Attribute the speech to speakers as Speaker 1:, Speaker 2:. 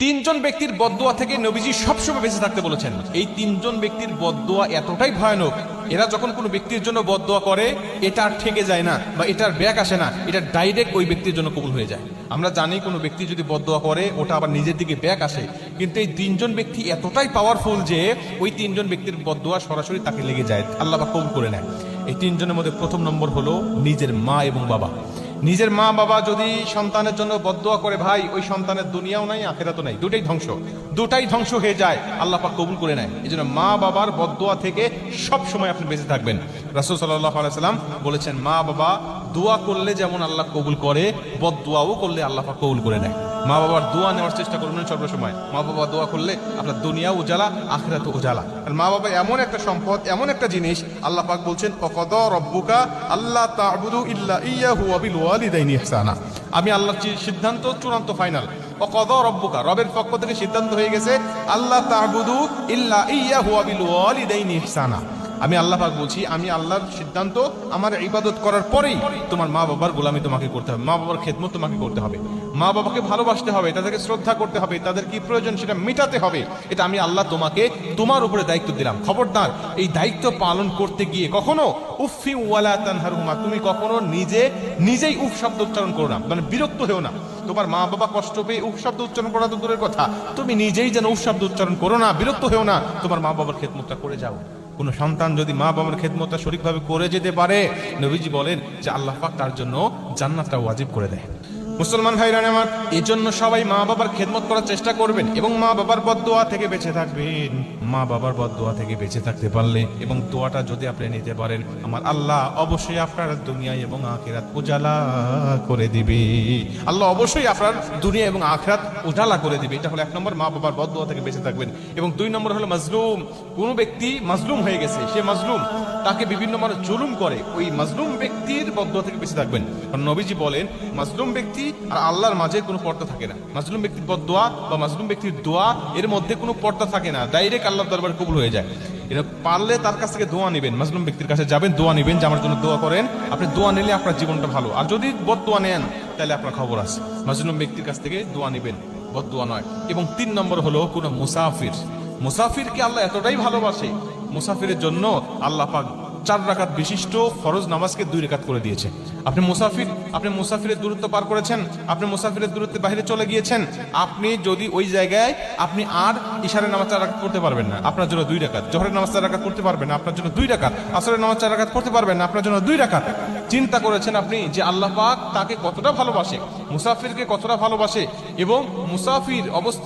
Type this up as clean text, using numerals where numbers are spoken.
Speaker 1: তিনজন ব্যক্তির বদদুয়া থেকে নবীজি সবসময় বেঁচে থাকতে বলেছেন। এই তিনজন ব্যক্তির বদদুয়া এতটাই ভয়ানক, এরা যখন কোনো ব্যক্তির জন্য বদদুয়া করে এটা আর ঠেকে যায় না বা এটার ব্যাক আসে না, এটা ডাইরেক্ট ওই ব্যক্তির জন্য কবুল হয়ে যায়। আমরা জানি কোনো ব্যক্তি যদি বদদুয়া করে ওটা আবার নিজের দিকে ব্যাক আসে, কিন্তু এই তিনজন ব্যক্তি এতটাই পাওয়ারফুল যে ওই তিনজন ব্যক্তির বদদুয়া সরাসরি তাকে লেগে যায়, আল্লাহ পাক কবুল করে নেয়। এই তিনজনের মধ্যে প্রথম নম্বর হলো নিজের মা এবং বাবা। নিজের মা বাবা যদি সন্তানের জন্য বদদুয়া করে, ভাই ওই সন্তানের দুনিয়াও নাই আখিরাতও নাই, দুটাই ধ্বংস হয়ে যায়, আল্লাহ পাক কবুল করে নেয়। এই জন্য মা বাবার বদদুয়া থেকে সব সময় আপনি বেঁচে থাকবেন। রাসূল সাল্লাল্লাহু আলাইহি সাল্লাম বলেছেন, মা বাবা দোয়া করলে যেমন আল্লাহ কবুল করে, বদদুয়াও করলে আল্লাহ পাক কবুল করে নেয়। মা বাবার দোয়া নেওয়ার চেষ্টা করবেন সর্বসময়। মা বাবা দোয়া করলে আপনার দুনিয়া উজালা, আখিরাত উজালা। আর মা বাবা এমন একটা সম্পদ, এমন একটা জিনিস, আল্লাহ পাক বলছেন ওয়াকাদা রাব্বুকা আল্লা তা'বুদু ইল্লা ইয়্যাহু ওয়া বিল ওয়ালিদাইনি ইহসানা। আমি আল্লাহর সিদ্ধান্ত চূড়ান্ত ফাইনাল। ওয়াকাদা রাব্বুকা, রবের পক্ষ থেকে সিদ্ধান্ত হয়ে গেছে, আল্লা তা'বুদু ইল্লা ইয়্যাহু ওয়া বিল ওয়ালিদাইনি ইহসানা। আমি আল্লাহ পাক বলছি, আমি আল্লাহর সিদ্ধান্ত, আমার ইবাদত করার পরেই তোমার মা বাবার গোলামি তোমাকে করতে হবে, মা বাবার খেদমত তোমাকে করতে হবে, মা বাবাকে ভালোবাসতে হবে, তাদেরকে শ্রদ্ধা করতে হবে, তাদের কি প্রয়োজন সেটা মেটাতে হবে। এটা আমি আল্লাহ তোমাকে, তোমার উপরে দায়িত্ব দিলাম। খবরদার এই দায়িত্ব পালন করতে গিয়ে কখনো উফি ওয়ালা তানহারহুমা, তুমি কখনো নিজেই উফ শব্দ উচ্চারণ করো না, মানে বিরক্ত হও না। তোমার মা বাবা কষ্ট পেয়ে উফ শব্দ উচ্চারণ করা তো দূরের কথা, তুমি নিজেই যেন উফ শব্দ উচ্চারণ করো না, বিরক্ত হও না, তোমার মা বাবার খেদমতটা করে যাও। কোন সন্তান যদি মা বাবার খেদমতটা সঠিকভাবে করে যেতে পারে, নবীজি বলেন যে আল্লাহ পাক তার জন্য জান্নাতটা ওয়াজিব করে দেয়। মুসলমান ভাইরান আমার, এই জন্য সবাই মা বাবার খেদমত করার চেষ্টা করবেন এবং মা বাবার বদদুয়া থেকে বেঁচে থাকবেন। মা বাবার বদদুয়া থেকে বেঁচে থাকতে পারলে এবং দোয়াটা যদি আপনি নিতে পারেন, আমার আল্লাহ অবশ্যই আপনার দুনিয়া এবং আখিরাত উজালা করে দিবে। আল্লাহ অবশ্যই আপনার দুনিয়া এবং আখিরাত উজালা করে দিবে। এটা হলো এক নম্বর, মা বাবার বদদুয়া থেকে বেঁচে থাকবেন। এবং দুই নম্বর হলো মাজলুম। কোন ব্যক্তি মাজলুম হয়ে গেছে, সে মাজলুম, তাকে বিভিন্ন মানুষ জুলুম করে, ওই মাজলুম ব্যক্তির বদদুয়া থেকে বেঁচে থাকবেন। কারণ নবীজি বলেন, মাজলুম ব্যক্তি আর আল্লাহর মাঝে কোনো পর্দা থাকে না। মাজলুম ব্যক্তির বদদুয়া বা মাজলুম ব্যক্তির দোয়া, এর মধ্যে কোনো পর্দা থাকে না, ডাইরেক্ট আল্লাহর দরবারে কবুল হয়ে যায়। এটা পারলে তার কাছ থেকে দোয়া নেবেন, মাজলুম ব্যক্তির কাছে যাবেন, দোয়া নেবেন যে আমার জন্য দোয়া করেন। আপনি দোয়া নিলে আপনার জীবনটা ভালো। আর যদি বদদুয়া নেন তাহলে আপনার খবর আছে। মাজলুম ব্যক্তির কাছ থেকে দোয়া নেবেন, বদদুয়া নয়। এবং তিন নম্বর হলো কোন মুসাফিরকে আল্লাহ এতটাই ভালোবাসে, মুসাফিরের জন্য আল্লাহ পাক 4 রাকাত বিশিষ্ট ফরজ নামাজকে 2 রাকাত করে দিয়েছে। আপনি মুসাফিরের দূরত্ব পার করেছেন, আপনি মুসাফিরের দূরত্বে বাইরে চলে গিয়েছেন, আপনি যদি ওই জায়গায় আপনি আর ইশারের নামাজ 4 রাকাত করতে পারবেন না, আপনার জন্য 2 রাকাত। জোহরের নামাজ 4 রাকাত করতে পারবেন না, আপনার জন্য 2 রাকাত। আসরের নামাজ 4 রাকাত করতে পারবেন না, আপনার জন্য 2 রাকাত। চিন্তা করেছেন আপনি যে আল্লাহ পাক তাকে কতটা ভালোবাসে, মুসাফিরকে কতটা ভালোবাসে, এবং মুসাফির অবস্থা